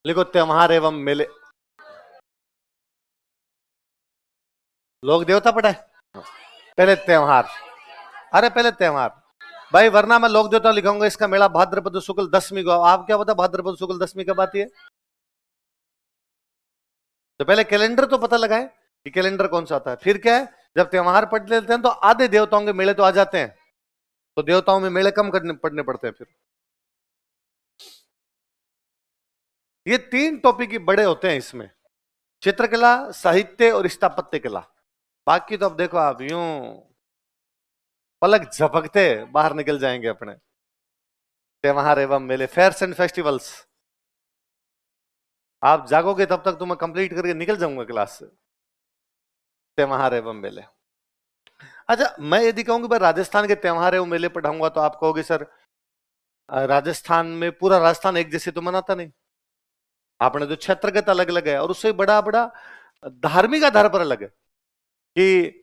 लिखो त्योहार एवं मेले। लोक देवता पढ़ा है पहले त्योहार। अरे पहले त्योहार भाई, वरना मैं लोक देवता लिखाऊंगा। इसका मेला भाद्रपद शुक्ल दशमी को। आप क्या पता भाद्रपद शुक्ल दशमी कब आती है? तो पहले कैलेंडर तो पता लगाएं कि कैलेंडर कौन सा आता है। फिर क्या है, जब त्योहार पढ़ लेते हैं तो आधे देवताओं के मेले तो आ जाते हैं, तो देवताओं में मेले कम करने पढ़ने पड़ते हैं। फिर ये 3 टॉपिक ही बड़े होते हैं इसमें, चित्रकला, साहित्य और स्थापत्य कला। बाकी तो अब देखो आप यूं पलक झपकते बाहर निकल जाएंगे अपने। त्योहार एवं मेले, फेयर्स एंड फेस्टिवल्स। आप जागोगे तब तक तो मैं कंप्लीट करके निकल जाऊंगा क्लास से। त्योहार एवं मेले। अच्छा, मैं यदि कहूंगी भाई राजस्थान के त्योहार एवं मेले पढ़ाऊंगा तो आप कहोगे सर राजस्थान में पूरा राजस्थान एक जैसे तो मनाता नहीं। आपने तो क्षेत्रगत अलग अलग है, और उससे बड़ा बड़ा धार्मिक आधार पर अलग है कि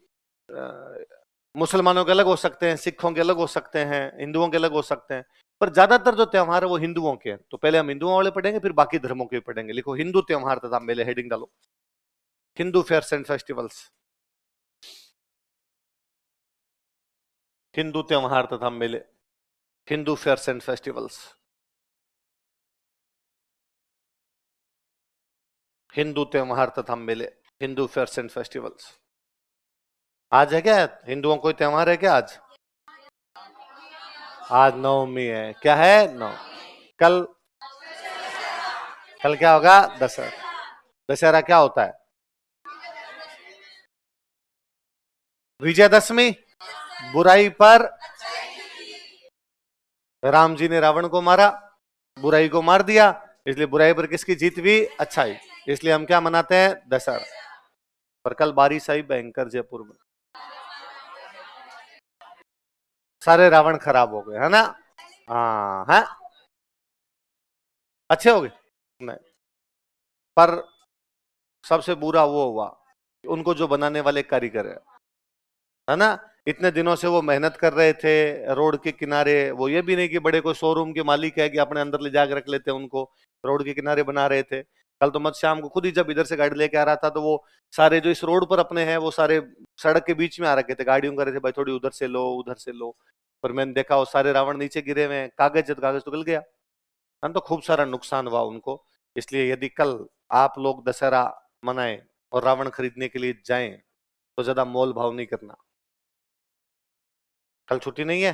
मुसलमानों के अलग हो सकते हैं, सिखों के अलग हो सकते हैं, हिंदुओं के अलग हो सकते हैं, पर ज्यादातर जो त्योहार है वो हिंदुओं के हैं। तो पहले हम हिंदुओं वाले पढ़ेंगे, फिर बाकी धर्मों के पढ़ेंगे। लिखो हिंदू त्योहार तथा मेले, हेडिंग डालो Hindu fairs and festivals. Hindu त्योहार तथा मेले, Hindu fairs and festivals, Hindu त्योहार तथा मेले, हिंदू फेयर्स एंड फेस्टिवल्स। आज है क्या हिंदुओं को त्योहार है क्या आज? आज नवमी है। क्या है? नौ। कल, कल क्या होगा? दशहरा। दशहरा क्या होता है? विजयदशमी, बुराई पर। राम जी ने रावण को मारा, बुराई को मार दिया, इसलिए बुराई पर किसकी जीत हुई? अच्छाई। इसलिए हम क्या मनाते हैं? दशहरा। पर कल बारिश आई भयंकर जयपुर में, सारे रावण खराब हो गए, है ना? हाँ है, अच्छे हो गए नहीं, पर सबसे बुरा वो हुआ उनको जो बनाने वाले कारीगर है ना, इतने दिनों से वो मेहनत कर रहे थे रोड के किनारे। वो ये भी नहीं कि बड़े कोई शोरूम के मालिक है कि अपने अंदर ले जाकर रख लेते हैं उनको, रोड के किनारे बना रहे थे। कल तो मत शाम को खुद ही जब इधर से गाड़ी लेके आ रहा था तो वो सारे जो इस रोड पर अपने हैं वो सारे सड़क के बीच में आ रखे थे, गाड़ियों कर रहे थे भाई थोड़ी उधर से लो उधर से लो। पर मैंने देखा वो सारे रावण नीचे गिरे हुए हैं, कागज कागज तो गल गया है, तो खूब सारा नुकसान हुआ उनको। इसलिए यदि कल आप लोग दशहरा मनाएं और रावण खरीदने के लिए जाएं तो ज्यादा मोल भाव नहीं करना। कल छुट्टी नहीं है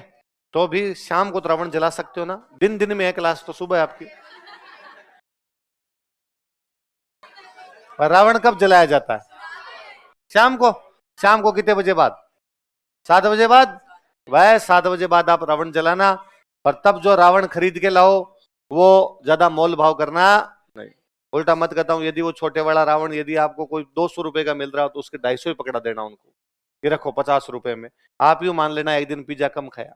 तो भी शाम को तो रावण जला सकते हो ना, दिन दिन में है क्लास तो सुबह आपकी। और रावण कब जलाया जाता है? शाम को। शाम को कितने बजे बाद? 7 बजे बाद। वह 7 बजे बाद आप रावण जलाना, पर तब जो रावण खरीद के लाओ वो ज्यादा मोल भाव करना नहीं। उल्टा मत कहता हूं, यदि वो छोटे वाला रावण यदि आपको कोई 200 रुपए का मिल रहा हो तो उसके 250 ही पकड़ा देना उनको, ये रखो 50 रुपए में। आप यूं मान लेना एक दिन पिज्जा कम खाया,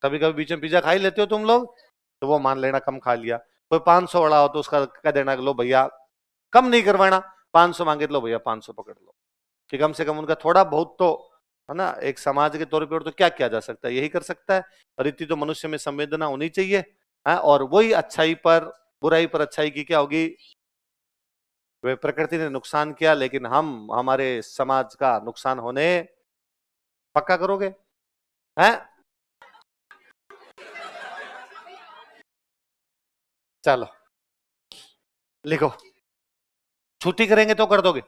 कभी कभी बीच में पिज्जा खा ही लेते हो तुम लोग, तो वो मान लेना कम खा लिया। कोई 500 वाला हो तो उसका कह देना लो भैया कम नहीं करवाना, 500 मांगे तो लो भैया 500 पकड़ लो, कि कम से कम उनका थोड़ा बहुत तो है ना। एक समाज के तौर पर तो क्या किया जा सकता है, यही कर सकता है। और इतनी तो मनुष्य में संवेदना होनी चाहिए है। और वही अच्छाई पर बुराई पर अच्छाई की क्या होगी? वे प्रकृति ने नुकसान किया लेकिन हम हमारे समाज का नुकसान होने पक्का करोगे हैं? चलो लिखो, छुट्टी करेंगे तो कर दोगे?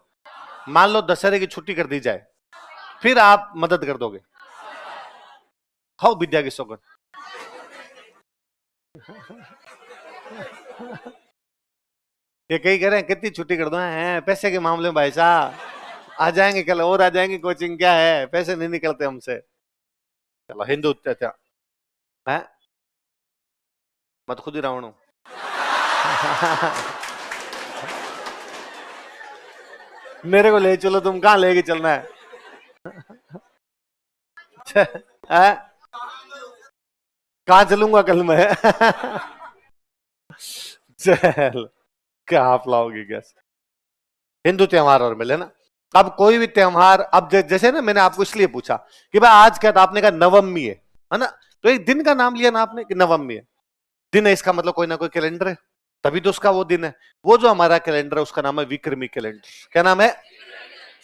मान लो दशहरे की छुट्टी कर दी जाए, फिर आप मदद कर दोगे? खाओ विद्या की सौगंध। ये कई कह रहे हैं कितनी छुट्टी कर दो, हैं पैसे के मामले में भाई साहब आ जाएंगे, कल और आ जाएंगे कोचिंग, क्या है पैसे नहीं निकलते हमसे। चलो हिंदू क्या है, मत खुद ही रावण हूं। मेरे को ले चलो, तुम कहां लेके चलना है? कहां चलूंगा कल मैं? चल क्या आप लाओगे गैस? हिंदू त्योहार और मिले ना। अब कोई भी त्योहार, अब जैसे ना मैंने आपको इसलिए पूछा कि भाई आज क्या था, आपने कहा नवमी है ना, तो एक दिन का नाम लिया ना आपने कि नवमी है। दिन है इसका मतलब कोई ना कोई कैलेंडर है, तभी तो उसका वो दिन है। वो जो हमारा कैलेंडर है उसका नाम है विक्रमी कैलेंडर। क्या नाम है?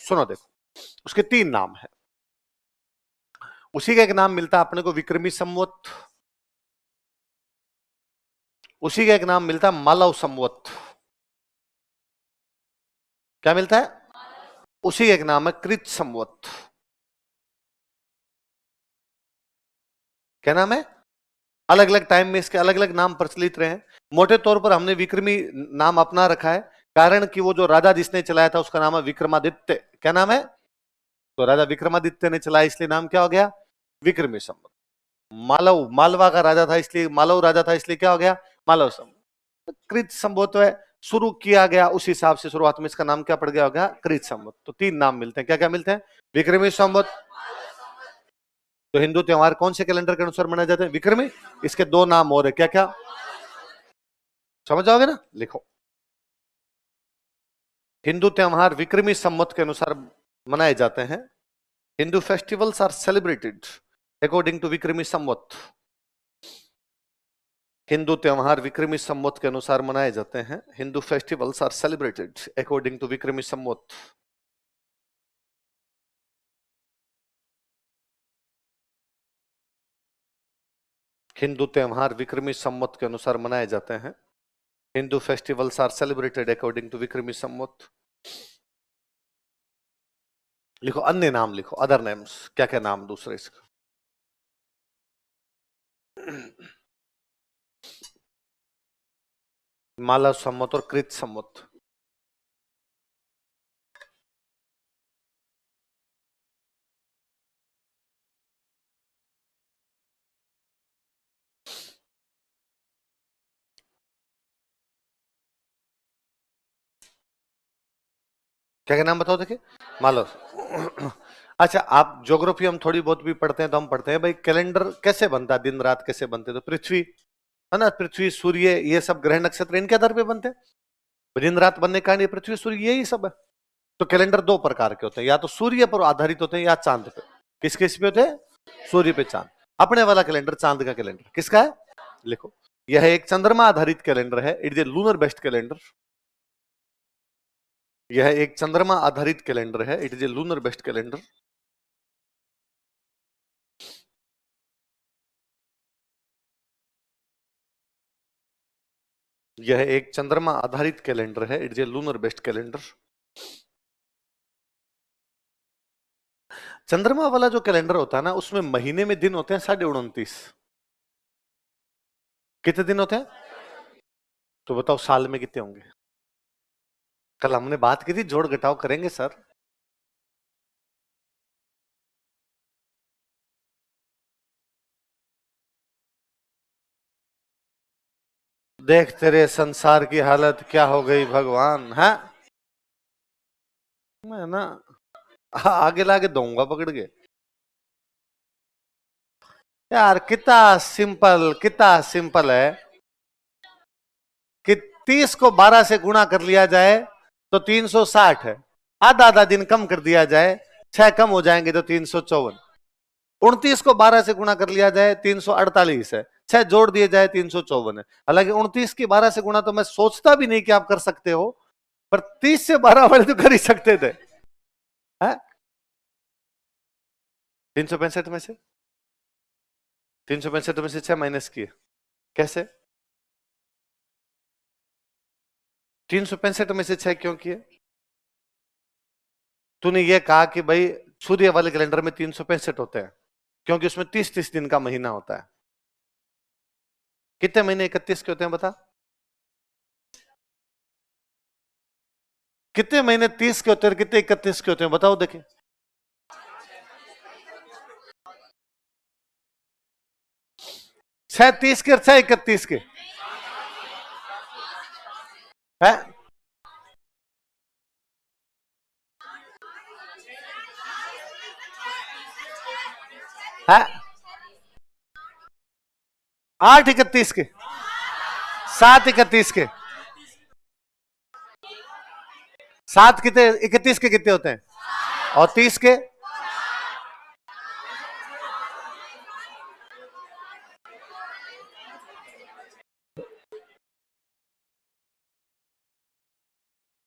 सुनो देखो, उसके 3 नाम है। उसी का एक नाम मिलता है अपने को विक्रमी संवत, उसी का एक नाम मिलता है मालव संवत। क्या मिलता है? उसी का एक नाम है कृत संवत। क्या नाम है? अलग अलग टाइम में इसके अलग अलग नाम प्रचलित रहे हैं। मोटे तौर पर हमने विक्रमी नाम अपना रखा है, कारण कि वो जो राजा जिसने चलाया था उसका नाम है विक्रमादित्य। क्या नाम है? तो राजा विक्रमादित्य ने चलाया, इसलिए नाम क्या हो गया? विक्रमी संवत। मालव, मालवा का राजा था इसलिए मालव राजा था, इसलिए क्या हो गया? मालव संवत। कृत संवत है, शुरू किया गया उस हिसाब से शुरुआत में इसका नाम क्या पड़ गया होगा? कृत संवत। तो 3 नाम मिलते हैं। क्या क्या मिलते हैं? विक्रमी संवत। तो हिंदू त्योहार कौन से कैलेंडर के अनुसार मनाए जाते हैं? विक्रमी। इसके 2 नाम और है, क्या क्या? समझ जाओगे ना? लिखो, हिंदू त्योहार विक्रमी संवत के अनुसार मनाए जाते हैं। Hindu festivals are celebrated according to Vikrami Samvat. Hindu त्योहार विक्रमी संवत के अनुसार मनाए जाते हैं। Hindu festivals are celebrated according to Vikrami Samvat. Hindu त्योहार विक्रमी संवत के अनुसार मनाए जाते हैं। Hindu festivals are celebrated according to Vikrami Samvat. लिखो अन्य नाम, लिखो अदर नेम्स। क्या क्या नाम दूसरे इसका? मालव संवत और कृत संवत। क्या क्या नाम बताओ देखिए। मालव। अच्छा, आप ज्योग्राफी हम थोड़ी बहुत भी पढ़ते हैं तो हम पढ़ते हैं भाई कैलेंडर कैसे बनता है, दिन रात कैसे बनते हैं। तो पृथ्वी है ना, पृथ्वी सूर्य ये सब ग्रह नक्षत्र इनके आधार पे बनते हैं। दिन रात बनने का नहीं, पृथ्वी सूर्य यही सब है। तो कैलेंडर 2 प्रकार के होते हैं, या तो सूर्य पर आधारित होते हैं या चांद पे। किस किस पे होते हैं? सूर्य पे, चांद। अपने वाला कैलेंडर चांद का कैलेंडर किसका है? लिखो, यह एक चंद्रमा आधारित कैलेंडर है। It is a lunar based calendar. यह एक चंद्रमा आधारित कैलेंडर है। It is a lunar based calendar. यह एक चंद्रमा आधारित कैलेंडर है। It is a lunar based calendar. चंद्रमा वाला जो कैलेंडर होता है ना, उसमें महीने में दिन होते हैं 29.5। कितने दिन होते हैं? तो बताओ साल में कितने होंगे? कल हमने बात की थी, जोड़ घटाव करेंगे सर। देख तेरे संसार की हालत क्या हो गई भगवान है। मैं ना आगे लाके दूंगा पकड़ के। यार कितना सिंपल है कि 30 को 12 से गुणा कर लिया जाए तो 360 है। आधा आधा दिन कम कर दिया जाए, 6 कम हो जाएंगे तो 354। 29 को 12 से गुणा कर लिया जाए 348 है, 6 जोड़ दिए जाए 354 है। हालांकि 29 की 12 से गुणा तो मैं सोचता भी नहीं कि आप कर सकते हो, पर 30 से 12 वाले तो कर ही सकते थे। 365 में से 365 में से 6 माइनस किए। कैसे? 365 में से 6 क्यों किए? तूने ये कहा कि भाई सूर्य वाले कैलेंडर में 365 होते हैं क्योंकि उसमें 30-30 दिन का महीना होता है। कितने महीने 31 के होते हैं बता? कितने महीने 30 के होते हैं, कितने 31 के होते हैं बताओ देखें। 6 30 के और 6 31 के है। है 8 31 के, 7 31 के, 7 कितने 31 के कितने होते हैं? और 30 के?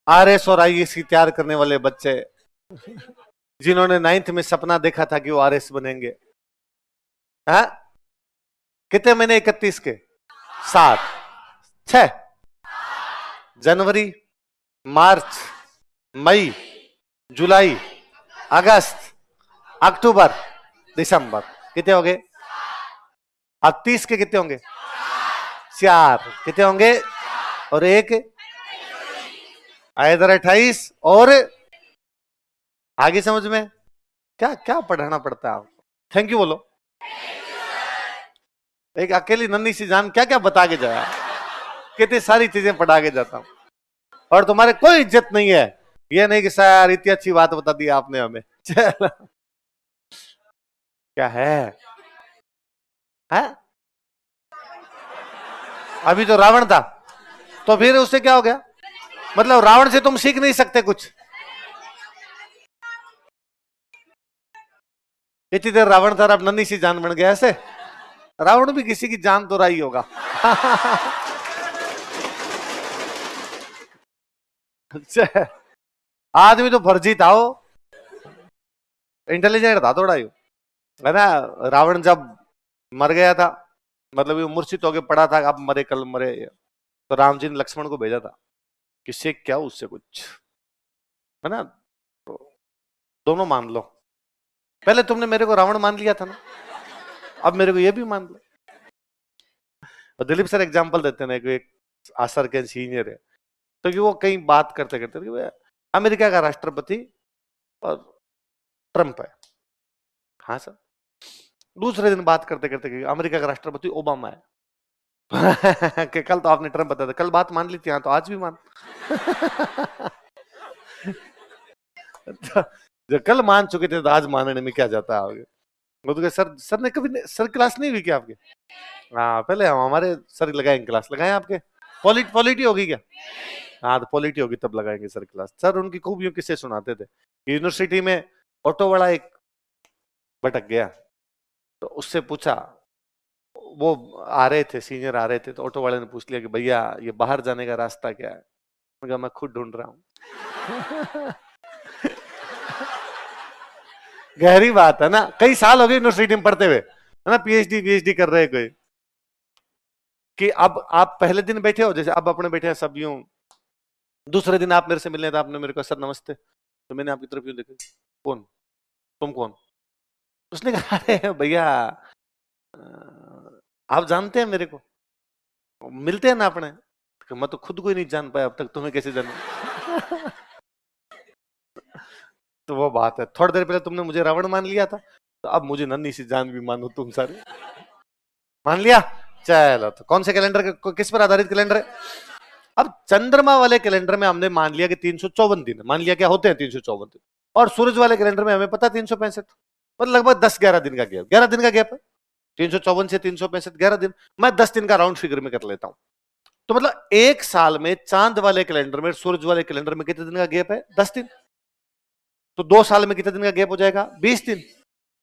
आरएस और आईएएस की तैयार करने वाले बच्चे, जिन्होंने 9th में सपना देखा था कि वो आरएस बनेंगे। हाँ, कितने महीने 31 के? 7, 6, जनवरी, मार्च, मई, जुलाई, अगस्त, अक्टूबर, दिसंबर। कितने हो गए? अब 30 के कितने होंगे? 4। कितने होंगे? और एक इधर 28। और आगे समझ में क्या क्या पढ़ाना पड़ता है आपको? थैंक यू बोलो। एक अकेली नन्ही सी जान क्या क्या बता के जाया, कितनी सारी चीजें पढ़ा के जाता हूं, और तुम्हारे कोई इज्जत नहीं है। ये नहीं कि सर इतनी अच्छी बात बता दी आपने हमें। चलो, क्या है? अभी तो रावण था, तो फिर उससे क्या हो गया? मतलब रावण से तुम सीख नहीं सकते कुछ? इतनी देर रावण था, अब नन्ही सी जान बन गया ऐसे? रावण भी किसी की जान तो रही होगा। आदमी तो फर्जी था वो, इंटेलिजेंट था थोड़ा ही, है ना। रावण जब मर गया था, मतलब ये मूर्छित होके पड़ा था, अब मरे कल मरे, तो राम जी ने लक्ष्मण को भेजा था, किससे क्या उससे कुछ, है ना। तो दोनों मान लो। पहले तुमने मेरे को रावण मान लिया था ना, अब मेरे को ये भी मान लो। और दिलीप सर एग्जाम्पल देते ना, एक आसर के सीनियर है, तो कि वो कहीं बात करते करते कि अमेरिका का राष्ट्रपति और ट्रंप है। हाँ सर। दूसरे दिन बात करते करते कि अमेरिका का राष्ट्रपति ओबामा है। कि कल तो आपने ट्रंप बताया था, कल बात मान ली थी, हाँ तो आज भी मान। जो कल मान चुके थे तो आज मानने में क्या जाता है आगे? वो तो सर ने कभी सर क्लास नहीं हुई क्या आपके? हाँ, पहले हम हमारे सर लगाएंगे क्लास, लगाए आपके? पॉलिटी होगी क्या? हाँ, तो पॉलिटी होगी तब लगाएंगे सर क्लास। सर उनकी खूबियों किससे सुनाते थे? यूनिवर्सिटी में ऑटो वाला एक भटक गया, तो उससे पूछा, वो आ रहे थे, सीनियर आ रहे थे, तो ऑटो वाले ने पूछ लिया कि भैया ये बाहर जाने का रास्ता क्या है? मैं कहा मैं खुद ढूंढ रहा हूँ। गहरी बात है ना, कई साल हो गए यूनिवर्सिटी में पढ़ते हुए, है ना, पीएचडी कर रहे कोई, कि अब आप पहले दिन बैठे हो, जैसे अब अपने बैठे हैं सब यूं, दूसरे दिन आप मेरे से मिलने, था आपने मेरे को सर नमस्ते, तो मैंने आपकी तरफ यूं देखा, कौन? तुम कौन? उसने कहा अरे भैया आप जानते हैं मेरे को, मिलते हैं ना अपने? तो मैं तो खुद को ही नहीं जान पाया अब तक, तुम्हें कैसे जानू? तो वो बात है, थोड़ी देर पहले तुमने मुझे रावण मान लिया था, तो अब मुझे नन्ही सी जान भी मानो तुम सारे। मान लिया? चलो, तो कौन से कैलेंडर किस पर आधारित कैलेंडर है? अब चंद्रमा वाले कैलेंडर में हमने मान लिया कि 354 दिन, मान लिया क्या होते हैं 354 दिन, और सूरज वाले कैलेंडर में हमें पता 365, मतलब लगभग 10-11 दिन का गैप, 11 दिन का गैप है। 354 से 365, 11 दिन। मैं 10 दिन का राउंड फिगर में कर लेता हूं, तो मतलब एक साल में चांद वाले कैलेंडर में, सूरज वाले कैलेंडर में कितने दिन का गैप है? 10 दिन। तो 2 साल में कितने दिन का गैप हो जाएगा? 20 दिन।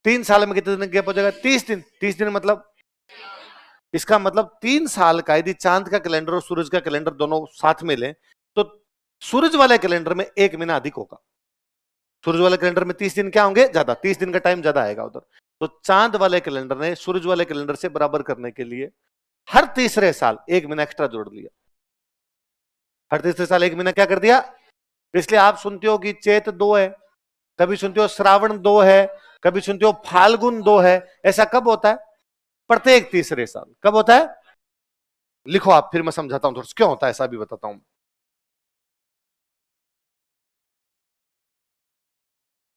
3 साल में कितने दिन का गैप हो जाएगा? 30 दिन। 30 दिन मतलब, इसका मतलब 3 साल का यदि चांद का कैलेंडर और सूरज का कैलेंडर दोनों साथ में लें, तो सूरज वाले कैलेंडर में 1 महीना अधिक होगा। सूरज वाले कैलेंडर में 30 दिन क्या होंगे? ज्यादा, 30 दिन का टाइम ज्यादा आएगा उधर। तो चांद वाले कैलेंडर ने सूरज वाले कैलेंडर से बराबर करने के लिए हर तीसरे साल 1 महीना एक्स्ट्रा जोड़ लिया। हर तीसरे साल 1 महीना क्या कर दिया? इसलिए आप सुनते हो कि चैत 2 है, कभी सुनते हो श्रावण 2 है, कभी सुनते हो फाल्गुन 2 है। ऐसा कब होता है? प्रत्येक तीसरे साल। कब होता है? लिखो आप, फिर मैं समझाता हूं थोड़ा क्यों होता है, ऐसा भी बताता हूं।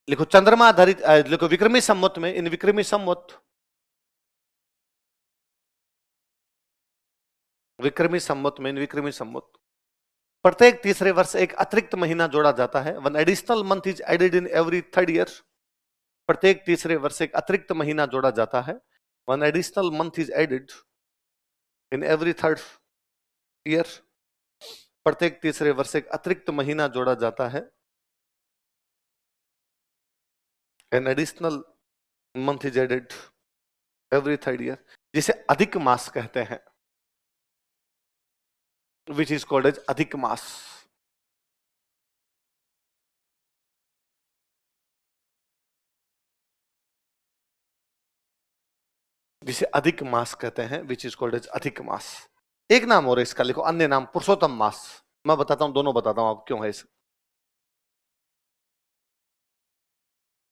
लिखो चंद्रमा आधारित, लिखो विक्रमी संवत में, इन विक्रमी संवत, विक्रमी संवत में, इन विक्रमी संवत, प्रत्येक तीसरे वर्ष एक अतिरिक्त महीना जोड़ा जाता है। One additional month is added in every third year. प्रत्येक तीसरे वर्ष एक अतिरिक्त महीना जोड़ा जाता है। One additional month is added in every third year. प्रत्येक तीसरे वर्ष एक अतिरिक्त महीना जोड़ा जाता है। An additional month is added every third year, जिसे अधिक मास कहते हैं, विच इज कॉल्ड एज अधिक मास। जिसे अधिक मास कहते हैं, विच इज कॉल्ड एज अधिक मास। एक नाम और इसका लिखो, अन्य नाम पुरुषोत्तम मास। मैं बताता हूं, दोनों बताता हूं आप क्यों है इस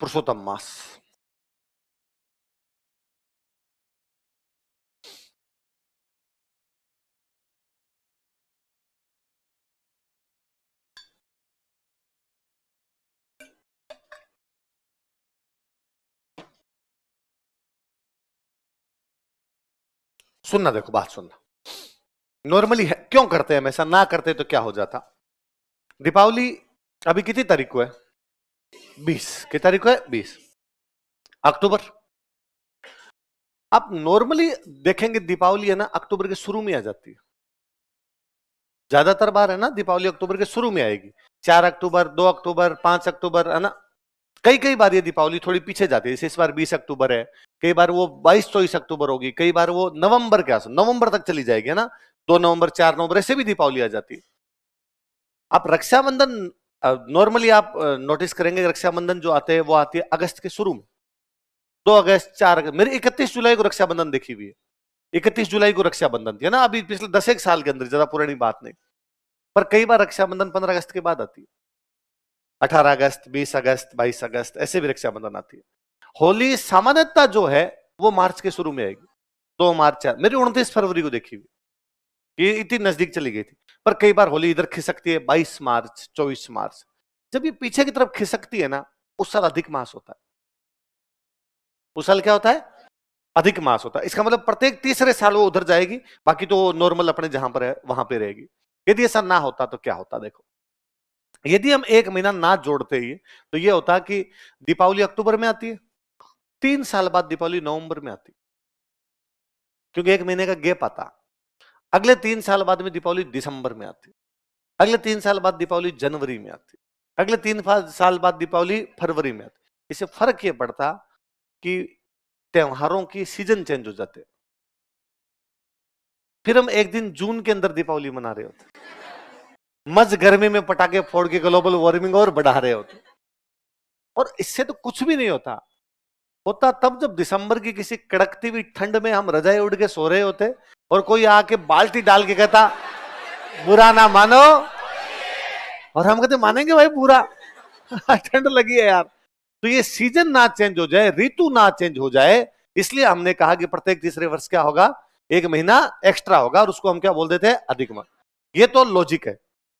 पुरुषोत्तम मास। सुनना, देखो बात सुनना। नॉर्मली है, क्यों करते हैं हम ऐसा, ना करते तो क्या हो जाता। दीपावली अभी कितनी तारीख को है? 20 की तारीख को है, 20 अक्टूबर। आप नॉर्मली देखेंगे दीपावली है ना अक्टूबर के शुरू में आ जाती है। ज्यादातर बार है ना दीपावली अक्टूबर के शुरू में आएगी, 4 अक्टूबर, 2 अक्टूबर, 5 अक्टूबर, है ना। कई कई बार ये दीपावली थोड़ी पीछे जाती है, जैसे इस बार 20 अक्टूबर है, कई बार वो 22-24 अक्टूबर होगी, कई बार वो नवंबर के आसपास, नवंबर तक चली जाएगी, है ना। 2 नवंबर, 4 नवंबर ऐसे भी दीपावली आ जाती है। आप रक्षाबंधन नॉर्मली आप नोटिस करेंगे, रक्षाबंधन जो आते हैं वो आती है अगस्त के शुरू में, 2 अगस्त, 4 अगस्त। मेरी 31 जुलाई को रक्षाबंधन देखी हुई है, 31 जुलाई को रक्षाबंधन थी, है ना, अभी पिछले 10 एक साल के अंदर, ज्यादा पुरानी बात नहीं। पर कई बार रक्षाबंधन 15 अगस्त के बाद आती है, 18 अगस्त, 20 अगस्त, 22 अगस्त ऐसे भी रक्षाबंधन आती है। होली सामान्यतः जो है वो मार्च के शुरू में आएगी, 2 मार्च, मेरी 29 फरवरी को देखी हुई, ये इतनी नजदीक चली गई थी। पर कई बार होली इधर खिसकती है 22 मार्च, 24 मार्च। जब ये पीछे की तरफ खिसकती है ना, उस साल अधिक मास होता है। उस साल क्या होता है? अधिक मास होता है। इसका मतलब प्रत्येक तीसरे साल वो उधर जाएगी, बाकी तो नॉर्मल अपने जहां पर है वहां पे रहेगी। यदि ऐसा ना होता तो क्या होता, देखो। यदि हम एक महीना ना जोड़ते ही तो ये होता कि दीपावली अक्टूबर में आती है, 3 साल बाद दीपावली नवंबर में आती, क्योंकि एक महीने का गैप आता। अगले 3 साल बाद में दीपावली दिसंबर में आती, अगले 3 साल बाद दीपावली जनवरी में आती, अगले 3 साल बाद दीपावली फरवरी में आती। इससे फर्क ये पड़ता कि त्योहारों की सीजन चेंज हो जाते। फिर हम एक दिन जून के अंदर दीपावली मना रहे होते, मज गर्मी में पटाखे फोड़ के ग्लोबल वार्मिंग और बढ़ा रहे होते, और इससे तो कुछ भी नहीं होता। होता तब जब दिसंबर की किसी कड़कती हुई ठंड में हम रजाई उड़ के सो रहे होते और कोई आके बाल्टी डाल के कहता बुरा ना मानो, और हम कहते मानेंगे भाई बुरा, ठंड लगी है यार। तो ये सीजन ना चेंज हो जाए, ऋतु ना चेंज हो जाए, इसलिए हमने कहा कि प्रत्येक तीसरे वर्ष क्या होगा, एक महीना एक्स्ट्रा होगा, और उसको हम क्या बोल देते हैं, अधिक मास। ये तो लॉजिक है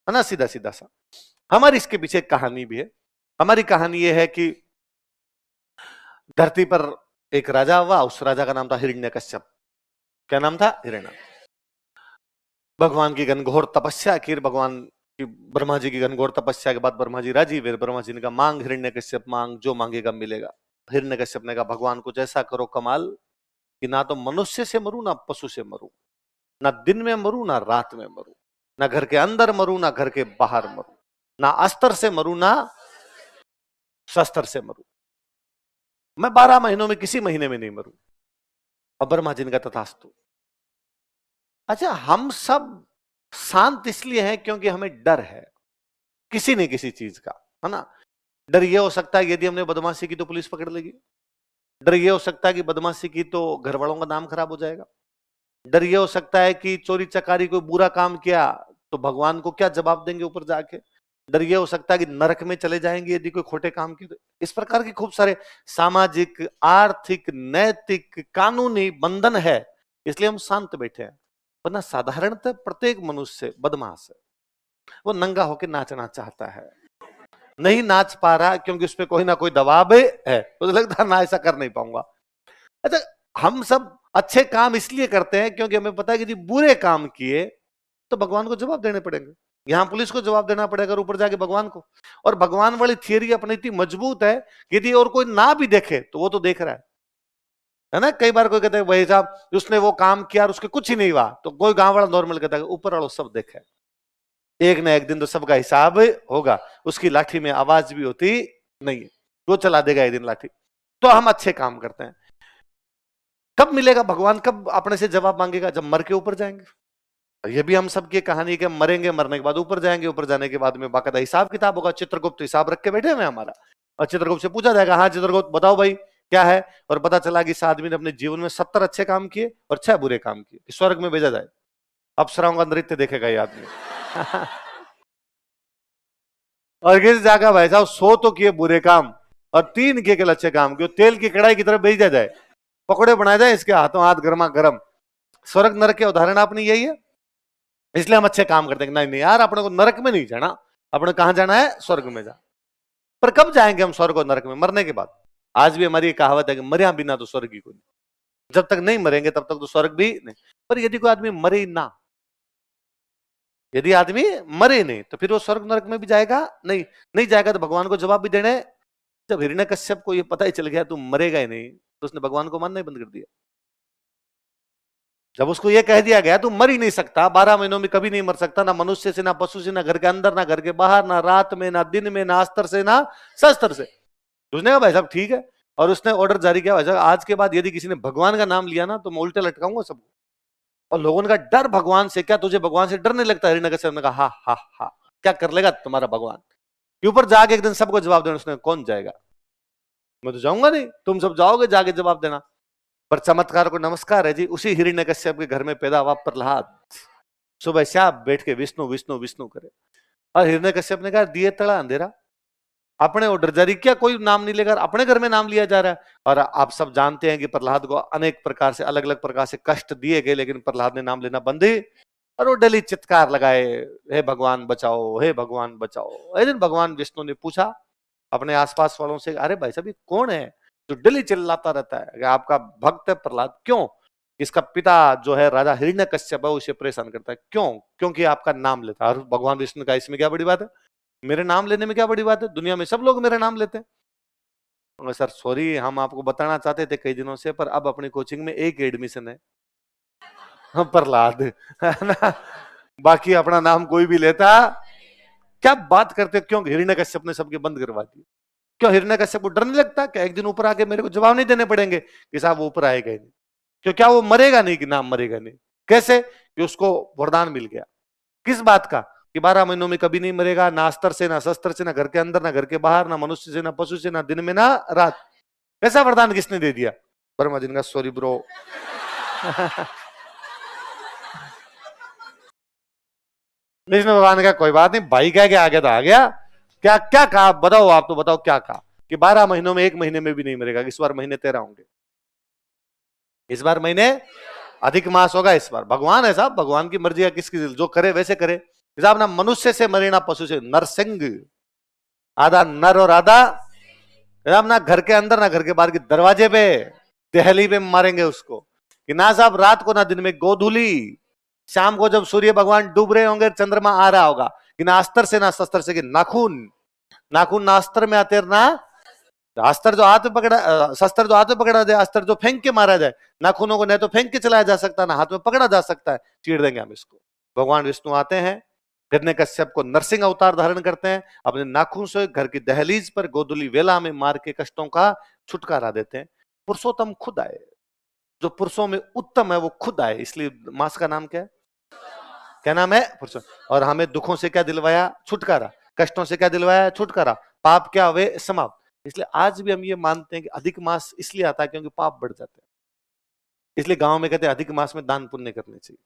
ना, सीधा सीधा सा। हमारी इसके पीछे एक कहानी भी है। हमारी कहानी ये है कि धरती पर एक राजा हुआ, उस राजा का नाम था हिरण्यकश्यप। क्या नाम था? हिरण्य। भगवान की घनघोर तपस्या की, भगवान की ब्रह्मा जी की घनघोर तपस्या के बाद ब्रह्मा जी राजी हुए। ब्रह्मा जी ने कहा मांग हिरण्यकश्यप मांग, जो मांगेगा मिलेगा। हिरण्यकश्यप ने कहा भगवान कुछ ऐसा करो कमाल कि ना तो मनुष्य से मरूं ना पशु से मरूं, ना दिन में मरूं ना रात में मरूं, ना घर के अंदर मरूं ना घर के बाहर मरूं, ना अस्त्र से मरूं ना शस्त्र से मरूं, मैं 12 महीनों में किसी महीने में नहीं मरूं। और ब्रह्मा जी ने कहा तथास्तु। अच्छा, हम सब शांत इसलिए हैं क्योंकि हमें डर है किसी न किसी चीज का, है ना। डर ये हो सकता है यदि हमने बदमाशी की तो पुलिस पकड़ लेगी, डर ये हो सकता है कि बदमाशी की तो घर वालों का नाम खराब हो जाएगा, डर ये हो सकता है कि चोरी चकारी कोई बुरा काम किया तो भगवान को क्या जवाब देंगे ऊपर जाके, डर ये हो सकता है कि नरक में चले जाएंगे यदि कोई खोटे काम किए। इस प्रकार के खूब सारे सामाजिक, आर्थिक, नैतिक, कानूनी बंधन है, इसलिए हम शांत बैठे हैं। वरना साधारणतः प्रत्येक मनुष्य बदमाश है, वो नंगा होकर नाचना चाहता है, नहीं नाच पा रहा क्योंकि उसपे कोई ना कोई दबाव है, तो लगता है ना ऐसा कर नहीं पाऊंगा। अच्छा, हम सब अच्छे काम इसलिए करते हैं क्योंकि हमें पता है कि यदि बुरे काम किए तो भगवान को जवाब देने पड़ेंगे, यहां पुलिस को जवाब देना पड़ेगा, ऊपर जाके भगवान को। और भगवान वाली थियरी अपनी इतनी मजबूत है कि यदि और कोई ना भी देखे तो वो तो देख रहा है ना। कई बार कोई कहता है भाई साहब उसने वो काम किया और उसके कुछ ही नहीं हुआ, तो कोई गांव वाला नॉर्मल कहता है ऊपर वालों सब देखे, एक ना एक दिन तो सबका हिसाब होगा। उसकी लाठी में आवाज भी होती नहीं है, वो चला देगा एक दिन लाठी। तो हम अच्छे काम करते हैं। कब मिलेगा भगवान, कब अपने से जवाब मांगेगा? जब मर के ऊपर जाएंगे। ये भी हम सबकी कहानी के मरेंगे, मरने के बाद ऊपर जाएंगे, ऊपर जाने के बाद में बाकायदा हिसाब किताब होगा। चित्रगुप्त हिसाब रख के बैठे हुए हमारा, और चित्रगुप्त से पूछा जाएगा हाँ चित्रगुप्त बताओ भाई क्या है, और पता चला कि इस आदमी ने अपने जीवन में 70 अच्छे काम किए और 6 बुरे काम किए, कि स्वर्ग में भेजा जाए। अप्सराओं का नृत्य देखेगा ये आदमी। और किसी जाकर भाई साहब 100 तो किए बुरे काम और 3 किए केवल अच्छे काम, क्यों तेल की कढ़ाई की तरफ भेजा जाए, पकौड़े बनाए जाए इसके हाथों हाथ गर्मा गर्म। स्वर्ग नरक के उदाहरण आपने यही है। इसलिए हम अच्छे काम करते हैं, नहीं नहीं यार अपने को नरक में नहीं जाना, अपने कहां जाना है, स्वर्ग में जा। पर कब जाएंगे हम स्वर्ग और नरक में? मरने के बाद। आज भी हमारी कहावत है कि मरे बिना तो स्वर्ग ही कोई नहीं। जब तक नहीं मरेंगे तब तक तो स्वर्ग भी नहीं। पर यदि कोई आदमी मरे ना, यदि आदमी मरे नहीं तो फिर वो स्वर्ग नरक में भी जाएगा नहीं? नहीं जाएगा तो भगवान को जवाब भी देने। जब हिरण्यकश्यप को ये पता ही चल गया तू मरेगा ही नहीं, तो उसने भगवान को मानना ही बंद कर दिया। जब उसको ये कह दिया गया तू मर ही नहीं सकता, 12 महीनों में कभी नहीं मर सकता, ना मनुष्य से, ना पशु से, ना घर के अंदर, ना घर के बाहर, ना रात में, ना दिन में, ना अस्त्र से, ना शस्त्र से। उसने कहा भाई साहब ठीक है, और उसने ऑर्डर जारी किया, भाई साहब आज के बाद यदि किसी ने भगवान का नाम लिया ना तो मैं उल्टे लटकाऊंगा सबको। और लोगों का डर भगवान से, क्या तुझे भगवान से डर नहीं लगता? हिरण्यकश्यप ने कहा हा हा हा, क्या कर लेगा तुम्हारा भगवान? के ऊपर जाके एक दिन सबको जवाब देना। उसने, कौन जाएगा? मैं तो जाऊंगा नहीं, तुम सब जाओगे जाके जवाब देना। पर चमत्कार को नमस्कार है जी, उसी हिरण्यकश्यप के घर में पैदा हुआ प्रहलाद, सुबह शाम बैठ के विष्णु विष्णु विष्णु करे। और हिरण्यकश्यप ने कहा दिए तड़ा अंधेरा, अपने ऑर्डर जारी किया, कोई नाम नहीं लेकर अपने घर में नाम लिया जा रहा है। और आप सब जानते हैं कि प्रहलाद को अनेक प्रकार से, अलग अलग प्रकार से कष्ट दिए गए, लेकिन प्रहलाद ने नाम लेना बंद ही। और वो डेली चित्कार लगाए, हे भगवान बचाओ, हे भगवान बचाओ। एक दिन भगवान विष्णु ने पूछा अपने आसपास वालों से, अरे भाई साहब ये कौन है जो डेली चिल्लाता रहता है कि आपका भक्त है प्रहलाद? क्यों? इसका पिता जो है राजा हिरण्यकश्यप है, उसे परेशान करता है। क्यों? क्योंकि आपका नाम लेता है। और भगवान विष्णु का इसमें क्या बड़ी बात है? मेरे नाम लेने में क्या बड़ी बात है? दुनिया में सब लोग मेरे नाम लेते हैं। सर सॉरी, हम आपको बताना चाहते थे कई दिनों से, पर अब अपनी कोचिंग में एक एडमिशन है, प्रहलाद, है ना? बाकी अपना नाम कोई भी लेता। क्या बात करते, क्यों हिरण्यकश्यप ने सबके बंद करवा दिए? क्यों हिरण्यकश्यप को डर नहीं लगता कि एक दिन ऊपर आके मेरे को जवाब नहीं देने पड़ेंगे कि साहब वो ऊपर आएगा ही नहीं? क्यों, क्या वो मरेगा नहीं? कि नाम मरेगा नहीं। कैसे? कि उसको वरदान मिल गया। किस बात का? कि 12 महीनों में कभी नहीं मरेगा, ना अस्त्र से, ना शस्त्र से, ना घर के अंदर, ना घर के बाहर, ना मनुष्य से, ना पशु से, ना दिन में, ना रात। कैसा वरदान किसने दे दिया? ब्रह्मा जी का, सॉरी ब्रो। विष्णु भगवान ने कहा कोई बात नहीं, भाई कह के आ गया तो आ गया। क्या क्या कहा बताओ, आप तो बताओ क्या कहा? कि 12 महीनों में 1 महीने में भी नहीं मरेगा। इस बार महीने 13 होंगे, इस बार महीने अधिक मास होगा इस बार। भगवान है साहब, भगवान की मर्जी है, किसकी जो करे वैसे करे साहब। ना मनुष्य से मरे ना पशु से, नरसिंह, आधा नर और आधा साहब, ना घर के अंदर ना घर के बाहर, की दरवाजे पे, दहली पे मारेंगे उसको। कि ना साहब रात को ना दिन में, गोधूली शाम को जब सूर्य भगवान डूब रहे होंगे, चंद्रमा आ रहा होगा, कि ना अस्त्र से ना शस्त्र से, कि नाखून, नाखून ना अस्त्र में आते ना अस्त्र जो हाथ में पकड़ा, शस्त्र जो हाथ में पकड़ा जाए, अस्त्र जो फेंक के मारा जाए। नाखूनों को न तो फेंक के चलाया जा सकता, ना हाथ में पकड़ा जा सकता है, चीड़ देंगे हम इसको। भगवान विष्णु आते हैं, हिरण्यकश्यप को नरसिंह अवतार धारण करते हैं, अपने नाखून से घर की दहलीज पर गोधुली वेला में मार के कष्टों का छुटकारा देते हैं। पुरुषोत्तम खुद आए, जो पुरुषों में उत्तम है वो खुद आए। इसलिए मास का नाम क्या है? क्या नाम है? पुरुषोत्तम। और हमें दुखों से क्या दिलवाया? छुटकारा। कष्टों से क्या दिलवाया? छुटकारा। पाप क्या हुए? समाप्त। इसलिए आज भी हम ये मानते हैं कि अधिक मास इसलिए आता है क्योंकि पाप बढ़ जाते हैं। इसलिए गांव में कहते हैं अधिक मास में दान पुण्य करने चाहिए,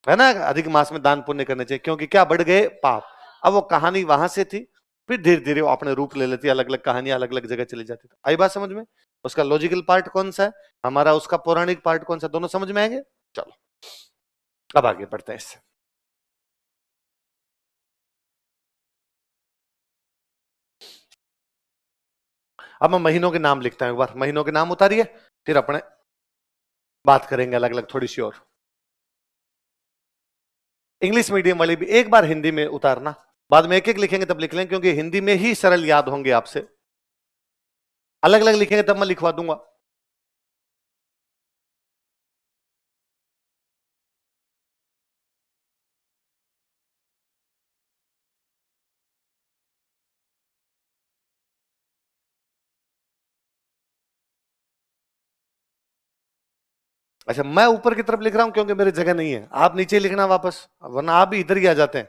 है ना? अधिक मास में दान पुण्य करने चाहिए, क्योंकि क्या बढ़ गए? पाप। अब वो कहानी वहां से थी, फिर धीरे धीरे वो अपने रूप ले लेती है, अलग अलग कहानियां अलग अलग जगह चली जाती है। आई बात समझ में? उसका लॉजिकल पार्ट कौन सा है हमारा, उसका पौराणिक पार्ट कौन सा, दोनों समझ में आएंगे। चलो अब आगे बढ़ते हैं इससे। अब मैं महीनों के नाम लिखता हूं, एक बार महीनों के नाम उतारिए, फिर अपने बात करेंगे अलग अलग थोड़ी सी। और इंग्लिश मीडियम वाली भी एक बार हिंदी में उतारना, बाद में एक एक लिखेंगे तब लिख लें, क्योंकि हिंदी में ही सरल याद होंगे आपसे। अलग अलग लिखेंगे तब मैं लिखवा दूंगा। अच्छा, मैं ऊपर की तरफ लिख रहा हूं क्योंकि मेरी जगह नहीं है, आप नीचे लिखना वापस, वरना आप भी इधर ही आ जाते हैं।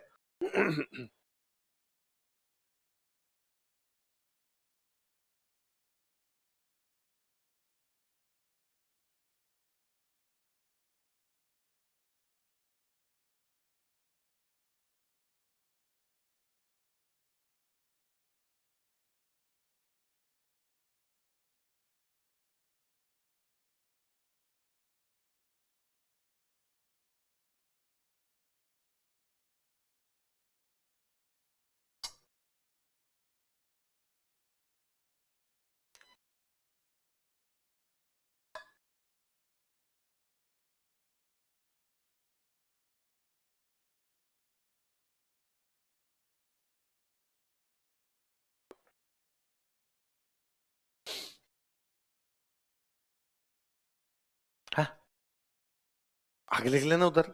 आगे लिख लेना उधर।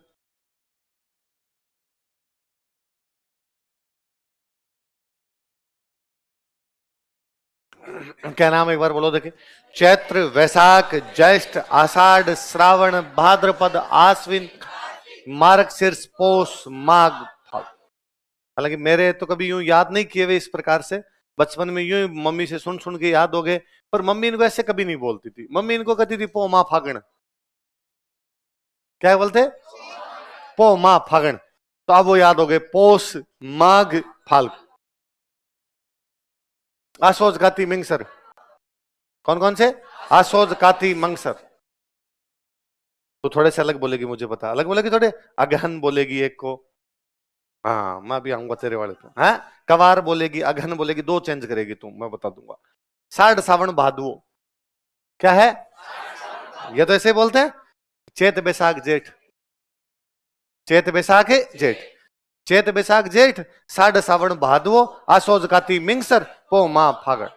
क्या नाम एक बार बोलो देखे। चैत्र, वैशाख, ज्येष्ठ, आषाढ़, श्रावण, भाद्रपद, आश्विन, मार्गशीर्ष, पौष, माघ, फाल्गुन। हालांकि मेरे तो कभी यूं याद नहीं किए हुए इस प्रकार से, बचपन में यूं ही मम्मी से सुन सुन के याद हो गए। पर मम्मी इनको ऐसे कभी नहीं बोलती थी, मम्मी इनको कहती थी पो माँ फागण। क्या बोलते? पो माँ फागण। तो अब वो याद हो गए, पोष, माघ, फाल्गुन, आशोज, काती, मिंगसर। कौन कौन से? आशोज, काती, मंगसर। तो थोड़े से अलग बोलेगी, मुझे पता, अलग बोलेगी थोड़े। अगहन बोलेगी एक को। हाँ मैं भी आऊंगा तेरे वाले पे। हाँ, कवार बोलेगी, अगहन बोलेगी, दो चेंज करेगी तू, मैं बता दूंगा। साढ़, सावन, भादवो। क्या है? ये तो ऐसे बोलते हैं। चैत, बैसाख, जेठ। चैत, बैसाख, जेठ। चैत, बैसाख, जेठ, साढ़, सावन, भादवो, आशोज, काती, मिंगसर, पो माँ फागण।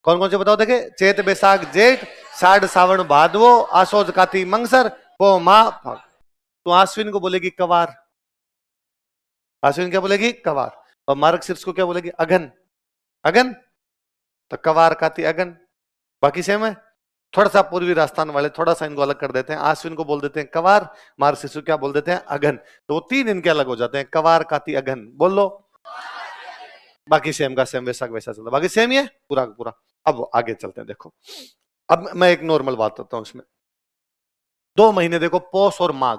कौन कौन से बताओ देखे। चैत, बैसाख, जेठ, साढ़, सावन, भादवो, आशोज, काती, मंगसर, पो माँ फागण। तो आश्विन को बोलेगी कवार। आश्विन क्या बोलेगी? कवार। और मार्गशीर्ष को क्या बोलेगी? अगन। अगन। तो कवार, काती, अगन। बाकी सेम है। थोड़ा सा पूर्वी राजस्थान वाले थोड़ा सा इनको अलग कर देते हैं, आश्विन को बोल देते हैं कवार, मार्गशीर्ष को क्या बोल देते हैं? अगन। तो वो तीन इनके अलग हो जाते हैं, कवार, काती, अगन। बोल लो। बाकी सेम का सेम, वैसा का वैसा चलता, बाकी सेम ही है पूरा का पूरा। अब आगे चलते हैं, देखो। अब मैं एक नॉर्मल बात करता हूं इसमें। 2 महीने देखो, पौष और माघ।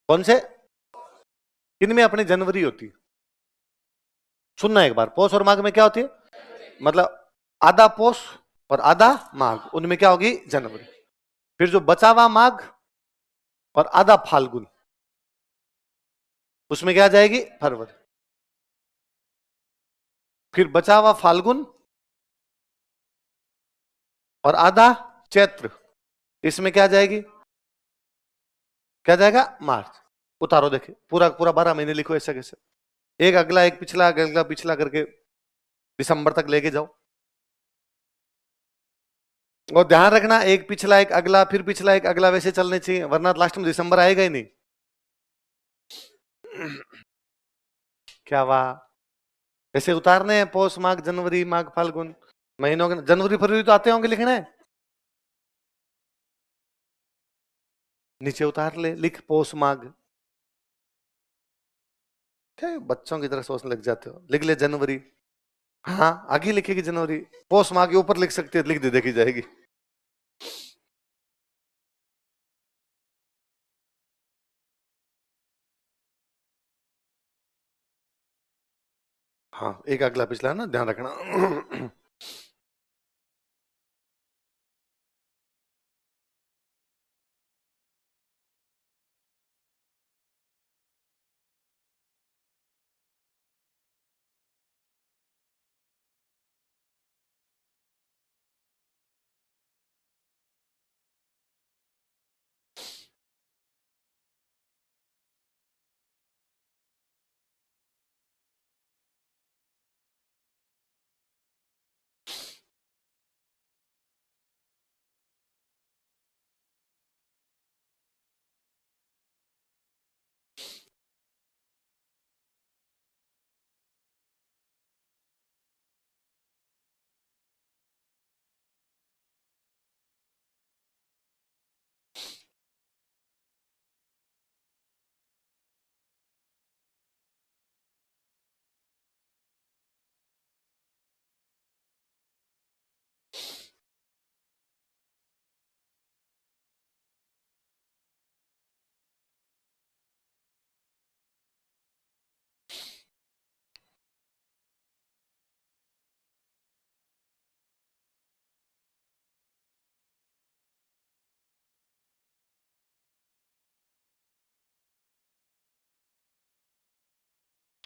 कौन से? इनमें अपनी जनवरी होती है। सुनना एक बार, पौष और माघ में क्या होती है? मतलब आधा पौष और आधा माघ, उनमें क्या होगी? जनवरी। फिर जो बचा हुआ माघ और आधा फाल्गुन, उसमें क्या आ जाएगी? फरवरी। फिर बचा हुआ फाल्गुन और आधा चैत्र, इसमें क्या आ जाएगी? क्या जाएगा? मार्च। उतारो देखे, पूरा पूरा 12 महीने लिखो ऐसे कैसे। एक अगला, एक पिछला, अगला पिछला करके दिसंबर तक लेके जाओ। और ध्यान रखना, एक पिछला एक अगला फिर पिछला एक अगला, वैसे चलने चाहिए, वरना लास्ट में दिसंबर आएगा ही नहीं। क्या वाह। ऐसे उतारने हैं, पौष, माघ, जनवरी, माघ, फाल्गुन, महीनों के। जनवरी फरवरी तो आते होंगे लिखने। नीचे उतार ले, लिख पौष माघ। बच्चों की तरह सोचने लग जाते हो, लिख ले जनवरी। हाँ आगे लिखेगी जनवरी। पौष माह के ऊपर लिख सकते हैं, लिख दे, देखी जाएगी। हाँ एक अगला पिछला है ना, ध्यान रखना।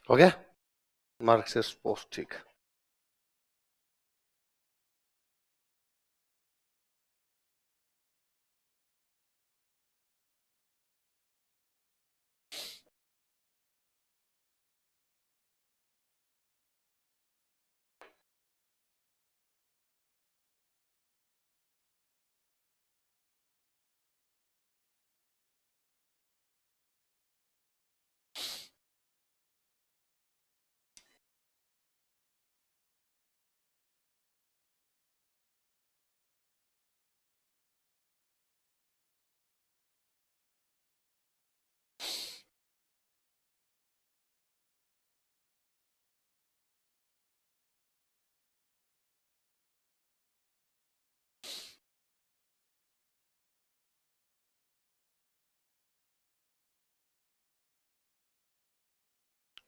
हो गया? मार्क्सिस्ट पोस्ट, ठीक।